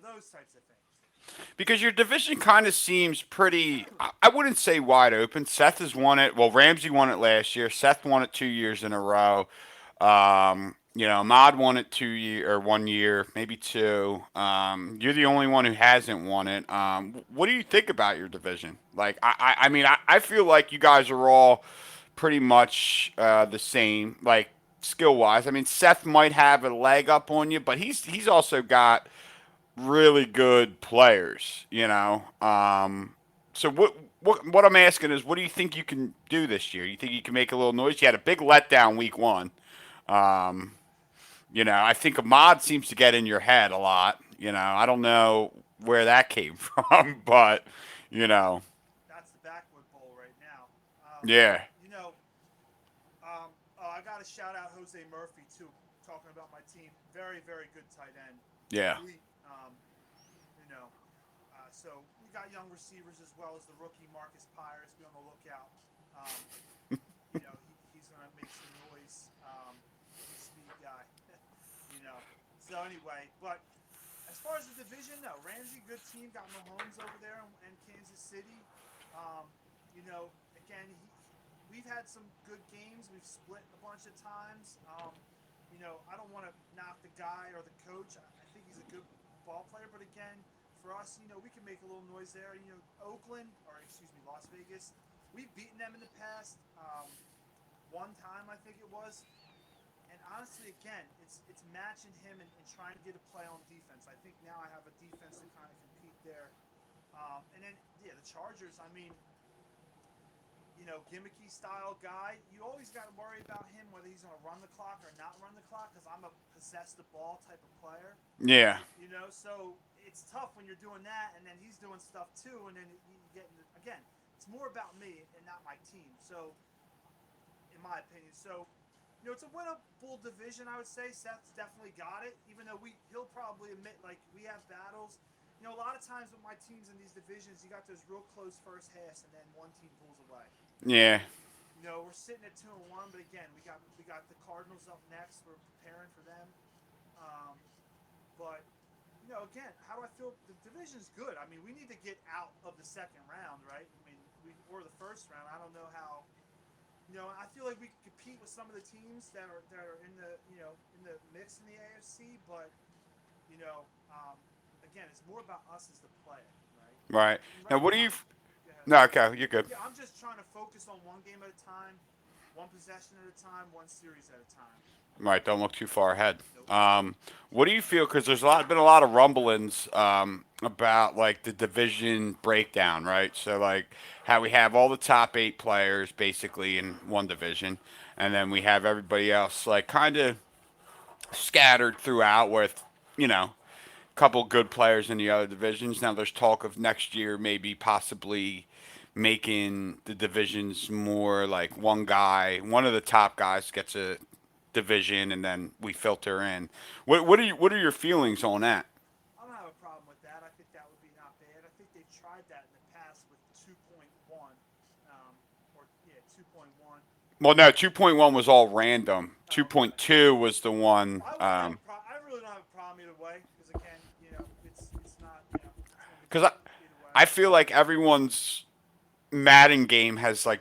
those types of things. Because your division kind of seems pretty, I wouldn't say wide open. Seth has won it. Well, Ramsey won it last year. Seth won it 2 years in a row. Ahmad won it 2 year or 1 year, maybe two. You're the only one who hasn't won it. What do you think about your division? Like, I mean, I feel like you guys are all pretty much the same, like skill wise. I mean, Seth might have a leg up on you, but he's also got really good players, So what I'm asking is, what do you think you can do this year? You think you can make a little noise? You had a big letdown week one. Um, I think Ahmad seems to get in your head a lot. I don't know where that came from, but you know, That's the Backwood Bowl right now. yeah, You know, I got to shout out Jose Murphy too. Talking about my team, very very good tight end, yeah, elite. So we got young receivers as well as the rookie Marcus Pires. Be on the lookout. Um, he's going to make some noise. He's a speed guy. you know. So anyway, but as far as the division, no, Ramsey, good team. Got Mahomes over there and Kansas City. Um, again, we've had some good games. We've split a bunch of times. I don't want to knock the guy or the coach. I think he's a good ball player, but again, for us, we can make a little noise there. Oakland, or excuse me, Las Vegas, we've beaten them in the past. One time, I think it was. And honestly, again, it's matching him and trying to get a play on defense. I think now I have a defense to kind of compete there. And then, yeah, the Chargers, I mean, gimmicky style guy. You always got to worry about him, whether he's going to run the clock or not run the clock, because I'm a possess the ball type of player. yeah, So it's tough when you're doing that, and then he's doing stuff too, and then you get again. It's more about me and not my team. So, in my opinion, it's a winnable division. I would say Seth's definitely got it, even though he'll probably admit like we have battles. A lot of times with my teams in these divisions, you got those real close first halves, and then one team pulls away. yeah. We're sitting at 2-1, but again, we got the Cardinals up next. We're preparing for them. But again, how do I feel? The division's good. I mean, we need to get out of the second round, right? I mean, or the first round. I don't know how. I feel like we can compete with some of the teams that are in the in the mix in the AFC, but again, it's more about us as the player, right? Right. Right Now, what do now, you? go ahead. No, okay, you're good. Yeah, I'm just trying to focus on one game at a time, one possession at a time, one series at a time. Right, don't look too far ahead. Nope. What do you feel? Because there's been a lot of rumblings about like the division breakdown, right? So like how we have all the top eight players basically in one division, and then we have everybody else like kind of scattered throughout with a couple good players in the other divisions. Now there's talk of next year maybe possibly making the divisions more like one of the top guys gets a division, and then we filter in. What are your feelings on that? I don't have a problem with that. I think that would be not bad. I think they've tried that in the past with 2.1, or yeah, 2.1. Well, no, 2.1 was all random. Oh, okay. 2.2 was the one. I wouldn't have a problem. I really don't have a problem either way because again, it's not it's going to be Because fun either way. I feel like everyone's Madden game has like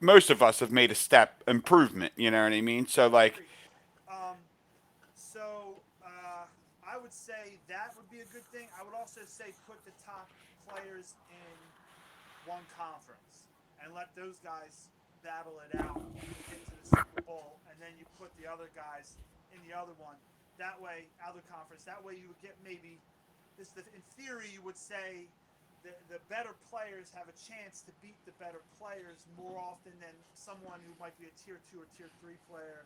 most of us have made a step improvement. You know what I mean? So like, Agreed. Um, I would say that would be a good thing. I would also say put the top players in one conference and let those guys battle it out to get to the Super Bowl, and then you put the other guys in the other one. That way, other conference. That way, you would get maybe this. In theory, you would say the better players have a chance to beat the better players more often than someone who might be a tier 2 or tier 3 player.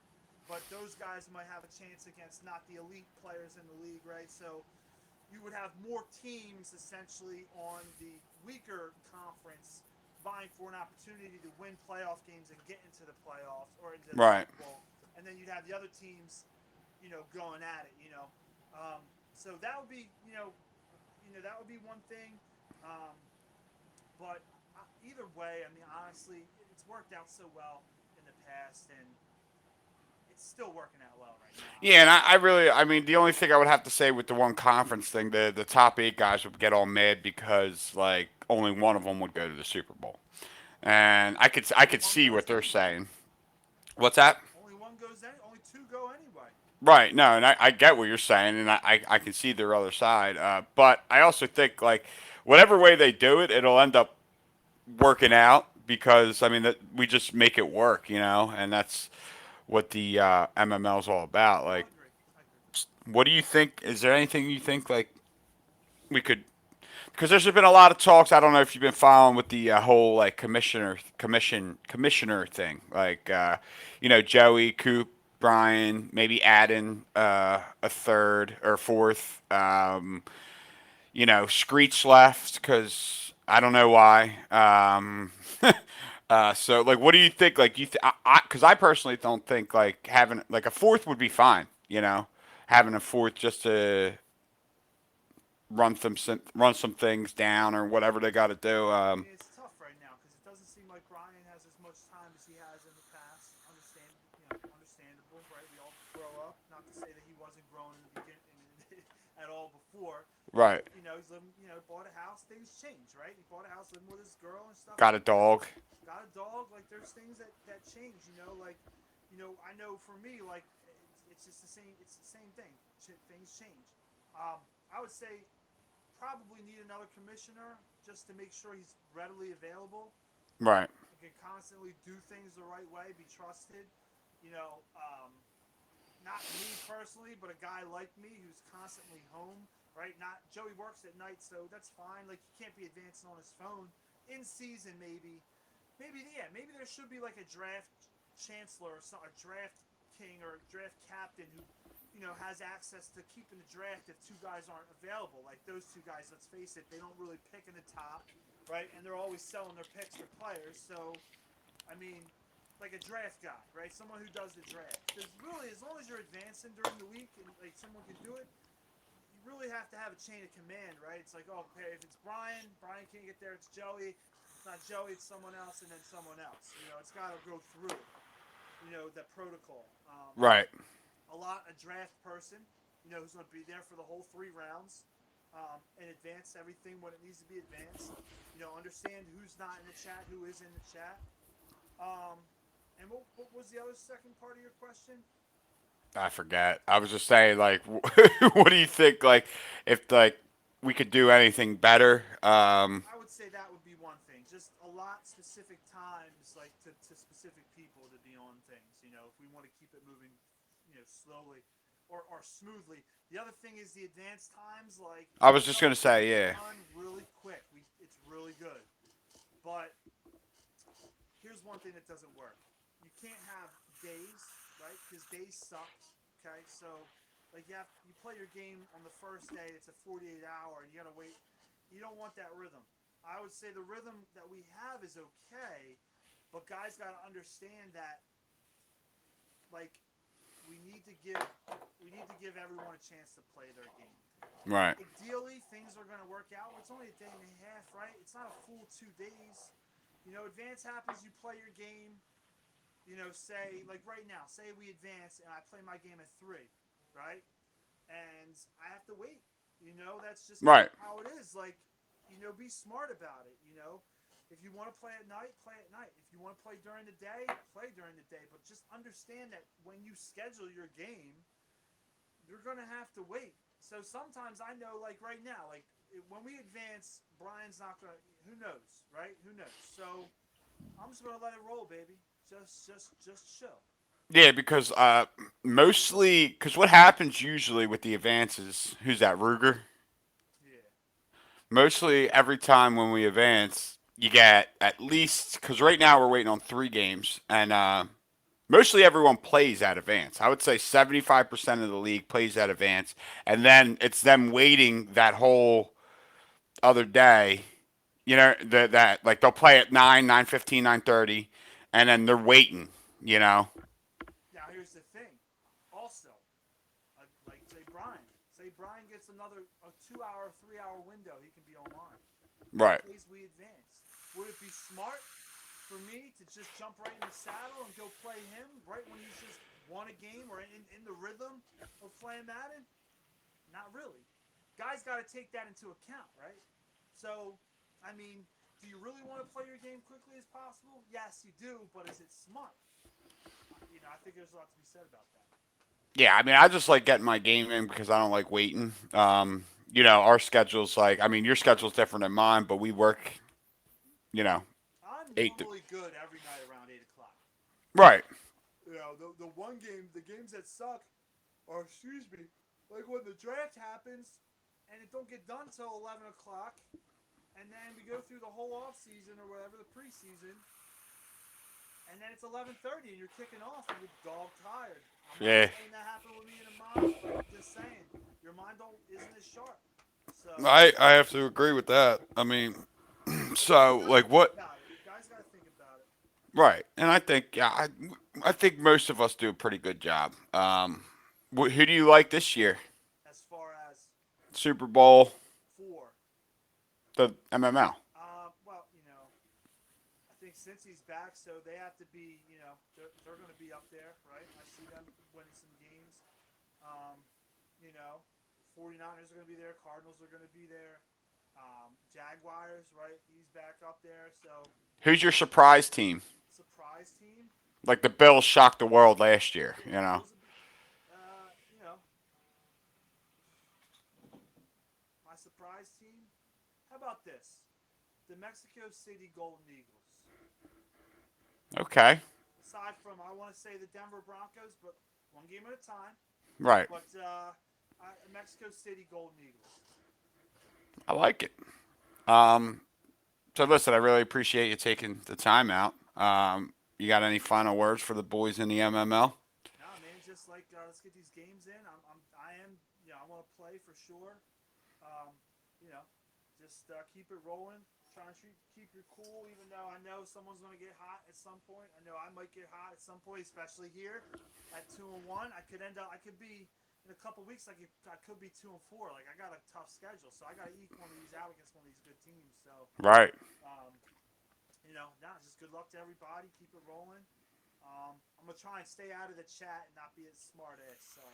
But those guys might have a chance against not the elite players in the league, right? So you would have more teams essentially on the weaker conference vying for an opportunity to win playoff games and get into the playoffs or into the right, Super Bowl. And then you'd have the other teams, going at it. So that would be, that would be one thing. Um, but either way, I mean, honestly, it's worked out so well in the past, and it's still working out well right now. I yeah. mean, And I really, I mean, the only thing I would have to say with the one conference thing, the top 8 guys would get all mad because like only one of them would go to the Super Bowl, and I only could one see goes what they're anyway. saying. What's that? Only one goes. Only two go anyway. Right. No, and I get what you're saying, and I can see their other side. But I also think like whatever way they do it, it'll end up working out because I mean that we just make it work, and that's what the MML is all about. No, Like, I agree. I agree. what do you think? Is there anything you think like we could? Because there's been a lot of talks. I don't know if you've been following with the whole like commissioner thing. Like, Joey, Coop, Brian, maybe adding a third or fourth. Screech left because I don't know why. So like, what do you think? Like, because I personally don't think like having like a fourth would be fine. Having a fourth just to run some things down or whatever they got to do. I mean, it's tough right now because it doesn't seem like Ryan has as much time as he has in the past. Understandable, right? We all grow up. Not to say that he wasn't growing in the beginning at all before, Right. but he's living. Bought a house. Things change, right? He bought a house, living with his girl and stuff Got a like that. dog. Got a dog. Like there's things that change. Like I know for me, like it's just the same. It's the same thing. Things change. I would say probably need another commissioner just to make sure he's readily available Right. and can constantly do things the right way, be trusted. You know, not me personally, but a guy like me who's constantly home, right? Not Joey works at night, so that's fine. Like he can't be advancing on his phone in season. Maybe there should be like a draft chancellor or a draft king or a draft captain who has access to keeping the draft if two guys aren't available. Like those two guys, let's face it, they don't really pick in the top, right? And they're always selling their picks for players. So, I mean, like a draft guy, right? Someone who does the draft. Because really, as long as you're advancing during the week and like someone can do it, you really have to have a chain of command, right? It's like, oh, okay, if it's Brian can't get there. It's Joey. It's not Joey. It's someone else, and then someone else. It's got to go through, the protocol. Right. A draft person, who's going to be there for the whole 3 rounds, and advance everything when it needs to be advanced. Understand who's not in the chat, who is in the chat. And what was the other second part of your question? I forget. I was just saying, like, what do you think? Like, if like we could do anything better? I would say that would be one thing. Just a lot specific times, like to specific people to be on things. If we want to keep it moving, slowly or smoothly. The other thing is the advanced times. Like I was just gonna say, yeah. done really quick. It's really good. But here's one thing that doesn't work. You can't have days, right? Because days suck. Okay, so like you play your game on the first day. It's a 48-hour, and you gotta wait. You don't want that rhythm. I would say the rhythm that we have is okay, but guys gotta understand that like we need to give everyone a chance to play their game. Right. Ideally, things are going to work out. It's only a day and a half, right? It's not a full 2 days. Advance happens. You play your game. Say like right now. Say we advance and I play my game at 3, right? And I have to wait. That's just kind Right. of how it is. Like, be smart about it. If you want to play at night, play at night. If you want to play during the day, play during the day. But just understand that when you schedule your game, you're gonna have to wait. So sometimes I know, like right now, like when we advance, Brian's not gonna. Who knows, right? Who knows? So I'm just gonna let it roll, baby. Just chill. Yeah, because mostly because what happens usually with the advances, who's that, Ruger? Yeah. Mostly every time when we advance, you get at least because right now we're waiting on 3 games, and mostly everyone plays at advance. I would say 75% of the league plays at advance, and then it's them waiting that whole other day. That like they'll play at 9, 9:15, 9:30, and then they're waiting. You know. Now here's the thing. Also, like say Brian gets another a 2 hour, 3 hour window. He can be online. What Right. days we advance? Would it be smart for me to just jump right in the saddle and go play him right when he's just won a game or in the rhythm of playing Madden? Not really. Guys got to take that into account, right? So, I mean, do you really want to play your game quickly as possible? Yes, you do, but is it smart? I think there's a lot to be said about that. Yeah, I mean, I just like getting my game in because I don't like waiting. Our schedule's like, I mean, your schedule's different than mine, but we work, you know, I'm eight. normally good every night around 8 o'clock. Right. The games that suck, or excuse me, like when the draft happens and it don't get done till 11 o'clock, and then we go through the whole off season or whatever the preseason, and then it's 11:30 and you're kicking off and you're dog tired. I'm not Yeah. saying that happened with me and mine, but I'm just saying your mind don't isn't as sharp. So I have to agree with that. I mean, you so got to like think what? about it. Guys got to think about it. Right. And I think yeah, I think most of us do a pretty good job. Who do you like this year? As far as Super Bowl, four, the MML. well, I think since he's back, so they have to be, they're going to be up there, right? I see them winning some games. Um, 49ers are going to be there. Cardinals are going to be there. Jaguars, right? He's back up there. So Who's your surprise team? surprise team. Like the Bills shocked the world last year. You Yeah, know. Bills will be. My surprise team. How about this? The Mexico City Golden Eagles. Okay. Aside from, I want to say the Denver Broncos, but one game at a time. Right. But Mexico City Golden Eagles. I like it. Um, so listen, I really appreciate you taking the time out. You got any final words for the boys in the MML? Nah, man, just like let's get these games in. I am, I want to play for sure. Um, you know, just keep it rolling. Trying to keep your cool, even though I know someone's going to get hot at some point. I know I might get hot at some point, especially here at 2-1. I could end up. I could be in a couple weeks. I could be 2-4. Like I got a tough schedule, so I got to eke one of these out against one of these good teams. So, Right. um, just good luck to everybody. Keep it rolling. I'm gonna try and stay out of the chat and not be a smart ass. So,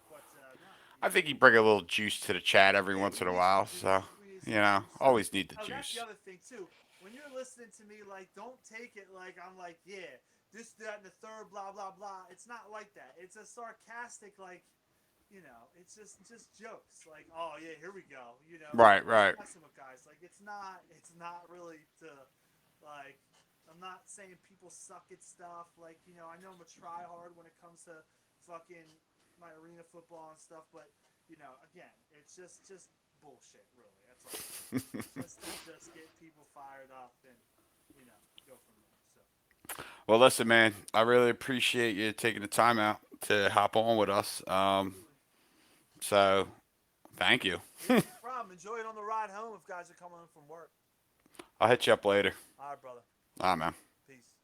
but no, I think you bring a little juice to the chat every yeah, once in a while. So, we need some juice. always need the Oh, that's the juice. other thing too. When you're listening to me, like, don't take it like I'm like, yeah, this, that, and the third, blah, blah, blah. It's not like that. It's a sarcastic, like, it's just jokes. Like, oh yeah, here we go. Right. Right. Messing with guys. Like, it's not really to, like, I'm not saying people suck at stuff. Like, I know I'm a try hard when it comes to fucking my arena football and stuff, but again, it's just bullshit, really. That's all. Just to just get people fired up and go from there. So Well, listen, man, I really appreciate you taking the time out to hop on with us. absolutely, So thank you. yeah, no problem. Enjoy it on the ride home if guys are coming in from work. I'll hit you up later. All right, brother. Ah, man. Peace.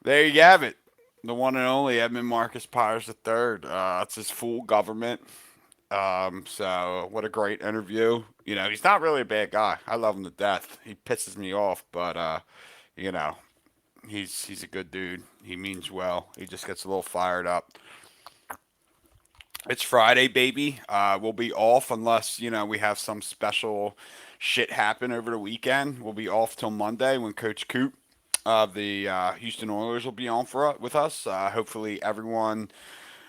There you have it. The one and only Edmund Marcus Pyres III. It's his full government. So what a great interview. You know, he's not really a bad guy. I love him to death. He pisses me off, but you know, he's a good dude. He means well. He just gets a little fired up. It's Friday, baby. We'll be off unless, you know, we have some special shit happen over the weekend. We'll be off till Monday when Coach Coop of the Houston Oilers will be on with us. Hopefully, everyone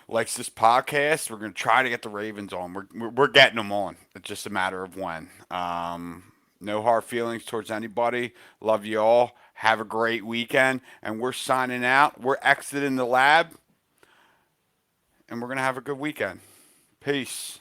likes this podcast. We're going to try to get the Ravens on. We're getting them on. It's just a matter of when. No hard feelings towards anybody. Love you all. Have a great weekend. And we're signing out. We're exiting the lab, and we're going to have a good weekend. Peace.